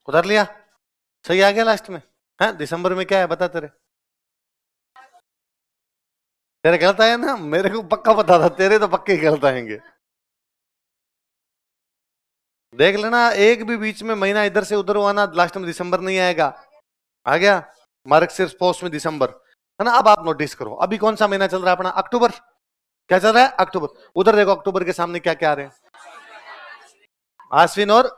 उतार लिया, सही आ गया लास्ट में। हाँ दिसंबर में क्या है बता, तेरे तेरे गलत आया ना, मेरे को पक्का पता था तेरे तो पक्के गलत आएंगे। देख लेना, एक भी बीच में महीना इधर से उधर हुआ ना, लास्ट में दिसंबर नहीं आएगा। आ गया मार्क्सियस पोस्ट में दिसंबर, है ना। अब आप नोटिस करो, अभी कौन सा महीना चल रहा है अपना, अक्टूबर। क्या चल रहा है, अक्टूबर। उधर देखो अक्टूबर के सामने क्या क्या आ रहे हैं, आश्विन और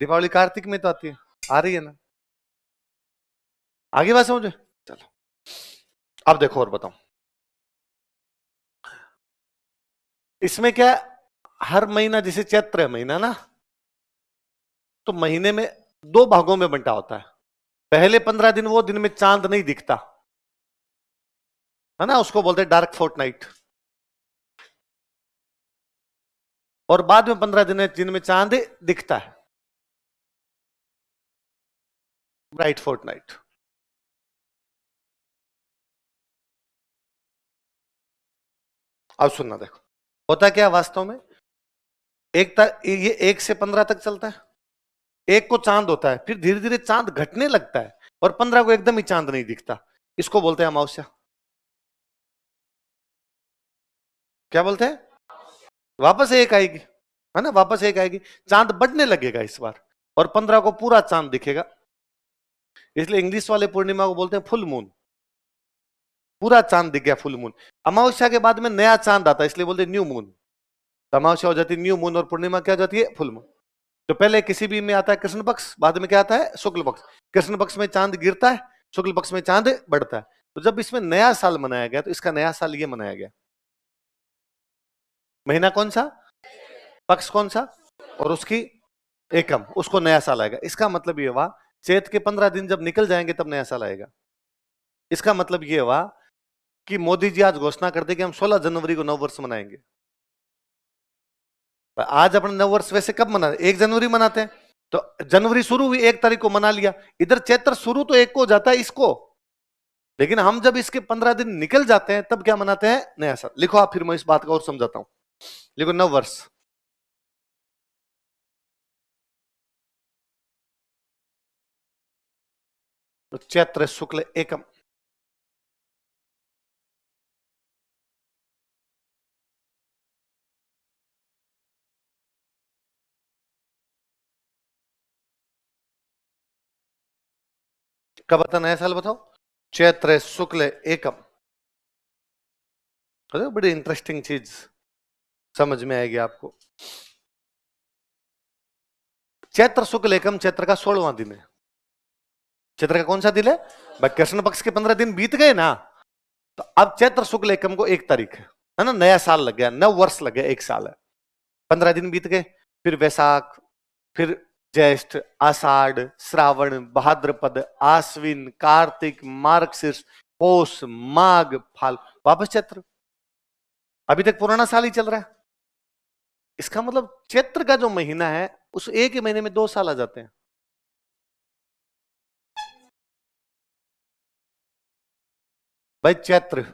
दीपावली कार्तिक में तो आती है, आ रही है ना। आगे बात समझे, चलो अब देखो और बताओ। इसमें क्या, हर महीना जैसे चैत्र है महीना ना, तो महीने में दो भागों में बंटा होता है। पहले 15 दिन वो दिन में चांद नहीं दिखता, है ना, उसको बोलते हैं डार्क फोर्टनाइट। और बाद में 15 दिन है जिनमें चांद दिखता है, ब्राइट फोर्टनाइट। अब सुनना देखो, होता क्या है वास्तव में, ये 1 से 15 तक चलता है। एक को चांद होता है, फिर धीरे धीरे चांद घटने लगता है, और 15 को एकदम ही चांद नहीं दिखता। इसको बोलते हैं अमावस्या। क्या बोलते हैं, वापस एक आएगी, है ना, वापस एक आएगी, चांद बढ़ने लगेगा इस बार, और 15 को पूरा चांद दिखेगा। इसलिए इंग्लिश वाले पूर्णिमा को बोलते हैं फुल मून, पूरा चांद दिख गया, फुल मून। अमावस्या के बाद में नया चांद आता है, इसलिए बोलते हैं न्यू मून। तो अमावस्या हो जाती है न्यू मून, और पूर्णिमा क्या हो जाती है, फुल मून। तो पहले किसी भी में आता है कृष्ण पक्ष, बाद में क्या आता है, शुक्ल पक्ष। कृष्ण पक्ष में चांद गिरता है, शुक्ल पक्ष में चांद बढ़ता है। तो जब इसमें नया साल मनाया गया, तो इसका नया साल ये मनाया गया। महीना कौन सा, पक्ष कौन सा, और उसकी एकम, उसको नया साल आएगा। इसका मतलब ये हुआ, चैत के 15 दिन जब निकल जाएंगे तब नया साल आएगा। इसका मतलब ये हुआ कि मोदी जी आज घोषणा कर दे कि हम 16 जनवरी को नव वर्ष मनाएंगे। आज अपने नव वर्ष वैसे कब मना, 1 जनवरी मनाते हैं, तो जनवरी शुरू हुई 1 तारीख को मना लिया। इधर चैत्र शुरू तो 1 को हो जाता है इसको, लेकिन हम जब इसके 15 दिन निकल जाते हैं तब क्या मनाते हैं, नया साल। लिखो आप, फिर मैं इस बात को और समझाता हूं। लिखो नव वर्ष, तो चैत्र शुक्ल एकम। कब आता नया साल बताओ, चैत्र शुक्ल एकम। अरे बड़ी इंटरेस्टिंग चीज समझ में आएगी आपको। चैत्र शुक्ल एकम चैत्र का 16वां दिन है। चैत्र का कौन सा दिन है भाई, कृष्ण पक्ष के 15 दिन बीत गए ना, तो अब चैत्र शुक्ल एकम को 1 तारीख है ना, नया साल लग गया, नव वर्ष लग गया, 1 साल है। 15 दिन बीत गए, फिर वैशाख, फिर ज्येष्ठ, आषाढ़, श्रावण, भाद्रपद, आश्विन, कार्तिक, मार्गशीर्ष, पौष, माघ, फाल, वापस चैत्र। अभी तक पुराना साल ही चल रहा है। इसका मतलब चैत्र का जो महीना है, उस एक ही महीने में 2 साल आ जाते हैं। भाई चैत्र,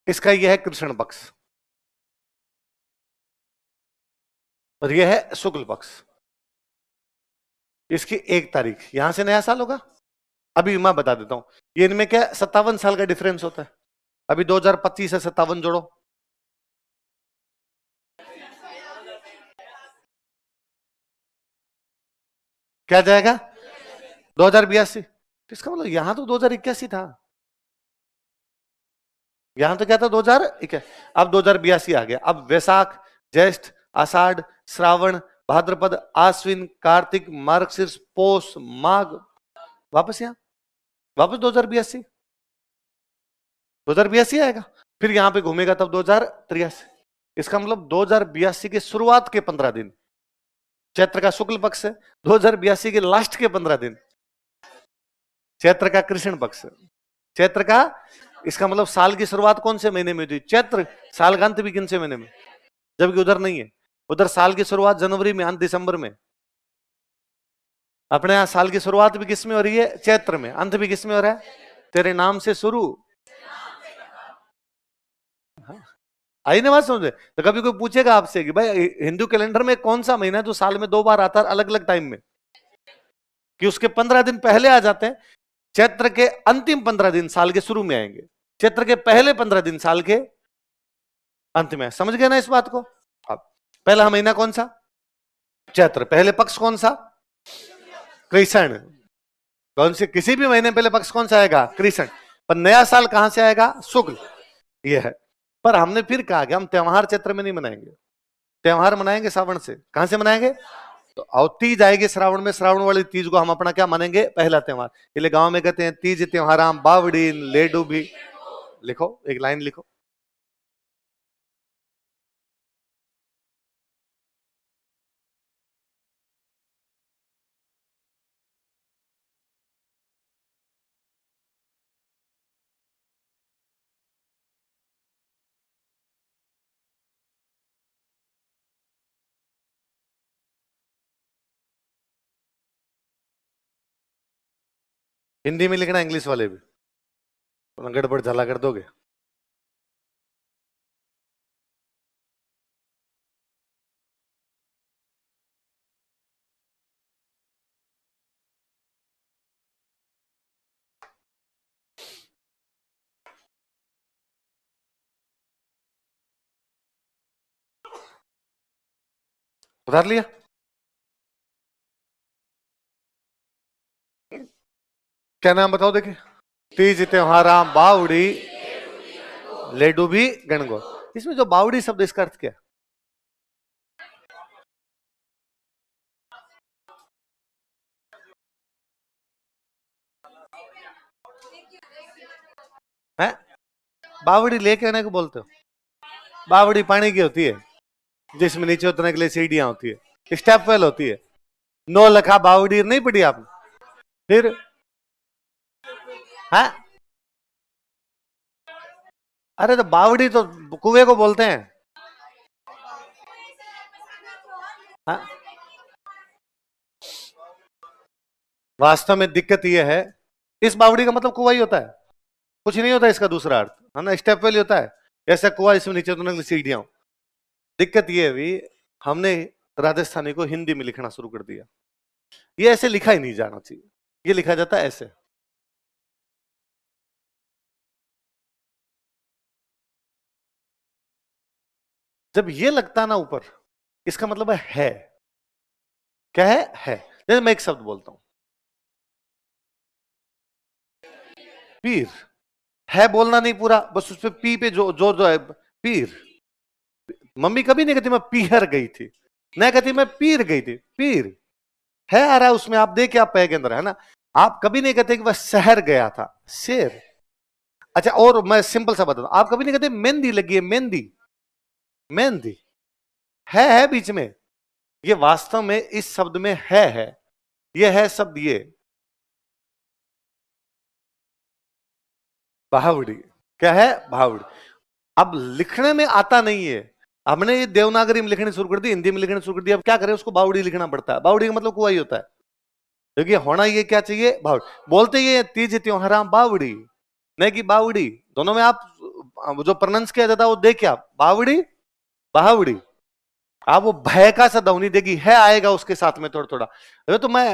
इसका यह है कृष्ण पक्ष, और यह है शुक्ल पक्ष। इसकी 1 तारीख, यहां से नया साल होगा। अभी मैं बता देता हूं, ये इनमें क्या 57 साल का डिफरेंस होता है। अभी 2025 से 57 जोड़ो, क्या जाएगा 2082। तो इसका मतलब यहां तो 2081 था, यहां तो क्या था 2021, अब 2082 आ गया। अब वैशाख, ज्येष्ठ, आषाढ़, श्रावण, भाद्रपद, आश्विन, कार्तिक, मार्गशीर्ष, पौष, माघ, वापस यहां, वापस 2082 आएगा। फिर यहां पे घूमेगा तब 2083। इसका मतलब 2082 के शुरुआत के 15 दिन चैत्र का शुक्ल पक्ष है, 2082 के लास्ट के 15 दिन चैत्र का कृष्ण पक्ष है। चैत्र का, इसका मतलब साल की शुरुआत कौन से महीने में हुई, चैत्र। साल का अंत भी किन से महीने में, जबकि उधर नहीं है। उधर साल की शुरुआत जनवरी में, अंत दिसंबर में। अपने यहां साल की शुरुआत भी किस में हो रही है, चैत्र में, अंत भी किस में हो रहा है, तेरे नाम से शुरू। हाँ, आई ना बात समझे। तो कभी कोई पूछेगा आपसे कि भाई हिंदू कैलेंडर में कौन सा महीना है जो साल में 2 बार आता है अलग अलग टाइम में, कि उसके 15 दिन पहले आ जाते हैं। चैत्र के अंतिम 15 दिन साल के शुरू में आएंगे, चैत्र के पहले 15 दिन साल के अंत में। समझ गए ना इस बात को? अब पहला महीना कौन सा? चैत्र। पहले पक्ष कौन सा? कृष्ण। कौन से किसी भी महीने पहले पक्ष कौन सा आएगा? कृष्ण। पर नया साल कहां से आएगा? शुक्ल। यह है। पर हमने फिर कहा कि हम त्योहार चैत्र में नहीं मनाएंगे, त्योहार मनाएंगे श्रावण से। कहां से मनाएंगे? तो और तीज आएगी श्रावण में, श्रावण वाली तीज को हम अपना क्या मानेंगे? पहला त्योहार। इसलिए गांव में कहते हैं तीज त्योहाराम बावड़ी लेडू भी। लिखो, एक लाइन लिखो। हिंदी में लिखना, इंग्लिश वाले भी गड़बड़ झाला कर दोगे। उतार लिया? क्या नाम बताओ देखिए? तीज त्योहाराम बावड़ी लेडू भी गणगौर। इसमें जो बावड़ी शब्द, इसका अर्थ क्या है? बावड़ी लेके आने को बोलते हो? बावड़ी पानी की होती है जिसमें नीचे उतरने के लिए सीढ़ियां होती है, स्टेप वेल होती है। नो लखा बावड़ी नहीं पढ़ी आपने? फिर है? अरे तो बावड़ी तो कुएं को बोलते हैं। हाँ? वास्तव में दिक्कत यह है, इस बावड़ी का मतलब कुआं ही होता है, कुछ नहीं होता इसका दूसरा अर्थ, है ना? स्टेप वेल होता है, ऐसा कुआं इसमें नीचे उतरने के लिए सीढ़ियां। दिक्कत यह है भी, हमने राजस्थानी को हिंदी में लिखना शुरू कर दिया। ये ऐसे लिखा ही नहीं जाना चाहिए, ये लिखा जाता है ऐसे। जब ये लगता ना ऊपर, इसका मतलब है। क्या है? जैसे मैं एक शब्द बोलता हूं, पीर। है बोलना नहीं पूरा, बस उस पे पी पे जो है पीर। मम्मी कभी नहीं कहती मैं पीहर गई थी, नहीं कहती मैं पीर गई थी। पीर है आ रहा है उसमें, आप देखिए, आप पे के अंदर है ना। आप कभी नहीं कहते कि वह शहर गया था, शेर। अच्छा, और मैं सिंपल सा बता दूं, आप कभी नहीं कहते मेहंदी लगी है, मेहंदी। मेहंदी है बीच में। ये वास्तव में इस शब्द में है। ये है शब्द, ये बावड़ी। क्या है? बावड़ी। अब लिखने में आता नहीं है, हमने ये देवनागरी में लिखनी शुरू कर दी, हिंदी में लिखनी शुरू कर दी। अब क्या करें, उसको बावड़ी लिखना पड़ता है। बावड़ी का मतलब कुआ ही होता है, क्योंकि होना ये क्या चाहिए? बावड़ी। बोलते ये तीज त्योहाराम बावड़ी, नहीं कि बावड़ी। दोनों में आप जो प्रोनाउंस किया जाता है वो देखिए आप, बावड़ी बावड़ी। आप वो भय का सा ध्वनि देगी, है आएगा उसके साथ में थोड़ा थोड़ा। अरे तो मैं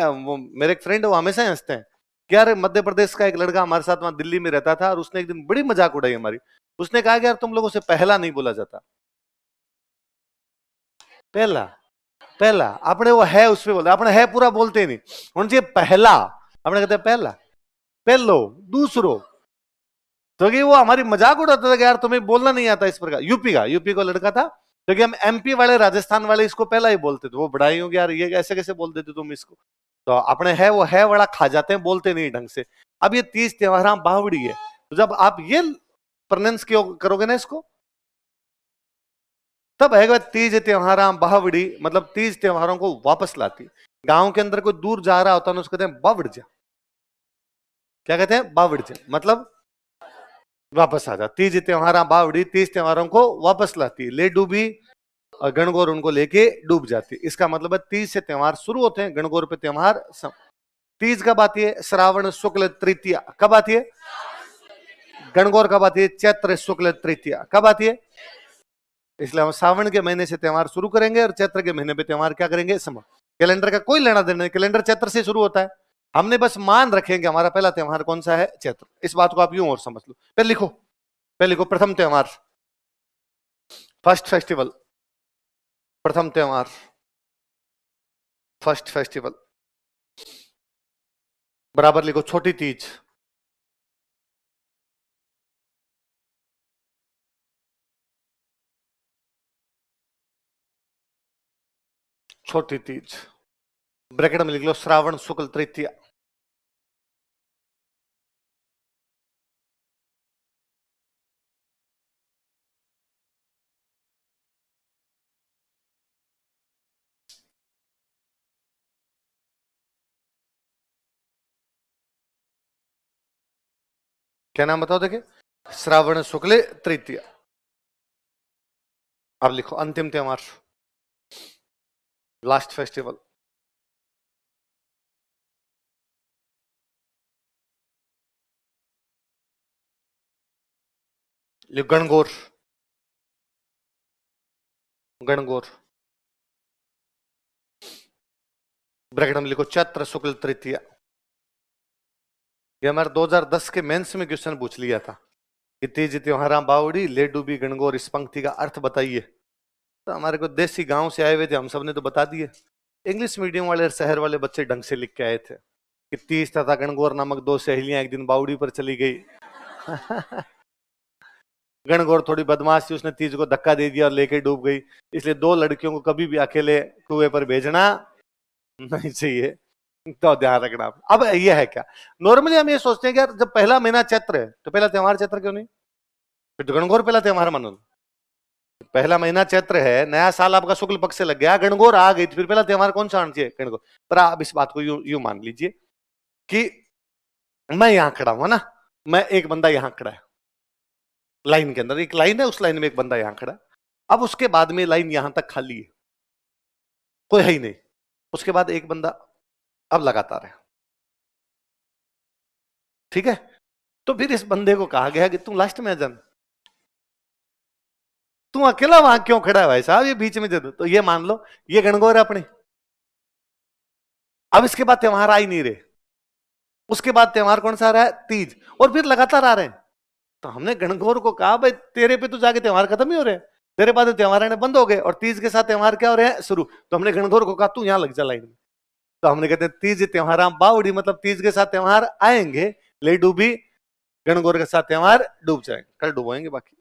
मेरे एक फ्रेंड है, वो हमेशा हंसते हैं कि यार मध्य प्रदेश का एक लड़का हमारे साथ वहां दिल्ली में रहता था, और उसने एक दिन बड़ी मजाक उड़ाई हमारी। उसने कहा कि यार तुम लोगों से पहला नहीं बोला जाता। पहला, पहला अपने वो है उस पे बोलते, अपने है पूरा बोलते नहीं। होना चाहिए पहला, अपने कहते हैं पहला, पहलो, दूसरो। तो कि वो हमारी मजाक उड़ाता था कि यार तुम्हें बोलना नहीं आता इस प्रकार। यूपी का लड़का था, क्योंकि हम एमपी वाले, राजस्थान वाले इसको पहला ही बोलते थे। वो बड़ाई होगी यार, ये ऐसे कैसे बोल देते तुम इसको? तो अपने है वो है बड़ा खा जाते हैं, बोलते नहीं ढंग से। अब ये तीज त्योहार बावड़ी है, तो जब आप ये प्रोनाउंस करोगे ना इसको, तब है तीज त्योहाराम बावड़ी, मतलब तीज त्योहारों को वापस लाती। गांव के अंदर कोई दूर जा रहा होता है, उसको कहते हैं बावड़ जा। क्या कहते हैं? बावड़ जा, मतलब वापस आ जा। तीज त्योहारा बावड़ी तीज त्योहारों को वापस लाती है। ले डूबी, और गणगौर उनको लेके डूब जाती है। इसका मतलब है तीज से त्योहार शुरू होते हैं, गणगौर पे त्योहार तीज कब आती है? श्रावण शुक्ल तृतीया। कब आती है? गणगौर कब आती है? चैत्र शुक्ल तृतीया। कब आती है? इसलिए हम श्रावण के महीने से त्योहार शुरू करेंगे, और चैत्र के महीने पे त्योहार क्या करेंगे? समाप्त। कैलेंडर का कोई लेना देना नहीं, कैलेंडर चैत्र से शुरू होता है। हमने बस मान रखेंगे हमारा पहला त्योहार कौन सा है, चैत्र। इस बात को आप यूं और समझ लो। पहले लिखो, पहले लिखो प्रथम त्योहार, फर्स्ट फेस्टिवल, प्रथम त्योहार, फर्स्ट फेस्टिवल। बराबर लिखो छोटी तीज, छोटी तीज। ब्रैकेट में लिख लो श्रावण शुक्ल तृतीया। क्या नाम बताओ, देखिए श्रावण शुक्ल तृतीया। अब लिखो अंतिम त्योहार, लास्ट फेस्टिवल, लिखो गणगौर, गणगौर। ब्रैकेट में लिखो चैत्र शुक्ल तृतीया। ये हमारे 2010 के मेंस में क्वेश्चन पूछ लिया था कि तीज त्योहार बावड़ी ले डूबी गणगौर, इस पंक्ति का अर्थ बताइए। तो हमारे को देसी गांव से आए हुए थे, हम सबने तो बता दिए। इंग्लिश मीडियम वाले शहर वाले बच्चे ढंग से लिख के आए थे कि तीज तथा गणगौर नामक दो सहेलियां एक दिन बावड़ी पर चली गई। गणगौर थोड़ी बदमाश थी, उसने तीज को धक्का दे दिया और लेके डूब गई। इसलिए दो लड़कियों को कभी भी अकेले कुएं पर भेजना नहीं चाहिए, तो ध्यान रखना। अब यह है क्या, नॉर्मली हम ये सोचते हैं कि यार जब पहला महीना चैत्र है तो पहला त्योहार चैत्र क्यों नहीं, फिर तो गणगौर पहला त्योहार मानो। पहला महीना चैत्र है, नया साल आपका शुक्ल पक्ष से लग गया, गणगौर आ गई, तो फिर पहला त्योहार कौन सा आना चाहिए, गणगौर। पर आप इस बात को यूं मान लीजिए कि मैं यहां खड़ा हूं ना, मैं एक बंदा यहां खड़ा है, लाइन के अंदर एक लाइन है, उस लाइन में एक बंदा यहां खड़ा है। अब उसके बाद में लाइन यहां तक खाली है, कोई है ही नहीं। उसके बाद एक बंदा अब लगातार है, ठीक है। तो फिर इस बंदे को कहा गया कि तू लास्ट में आ जा, तू अकेला वहां क्यों खड़ा है भाई साहब, ये बीच में दे दो। तो ये मान लो ये गणगौर है अपनी। अब इसके बाद त्योहार आ ही नहीं रहे, उसके बाद त्योहार कौन सा आ रहा है, तीज, और फिर लगातार आ रहे हैं। तो हमने गणगौर को कहा भाई तेरे पे तो जाके त्योहार खत्म ही हो रहे हैं, तेरे बाद त्योहार आने बंद हो गए और तीज के साथ त्योहार क्या हो रहे हैं, शुरू। तो हमने गणगौर को कहा तू यहां लग जा लाइन में। तो हमने कहते हैं तीज त्योहार बावड़ी, मतलब तीज के साथ त्योहार आएंगे, ले डूबी गणगौर के साथ त्योहार डूब जाएंगे, कल डूबोएंगे बाकी।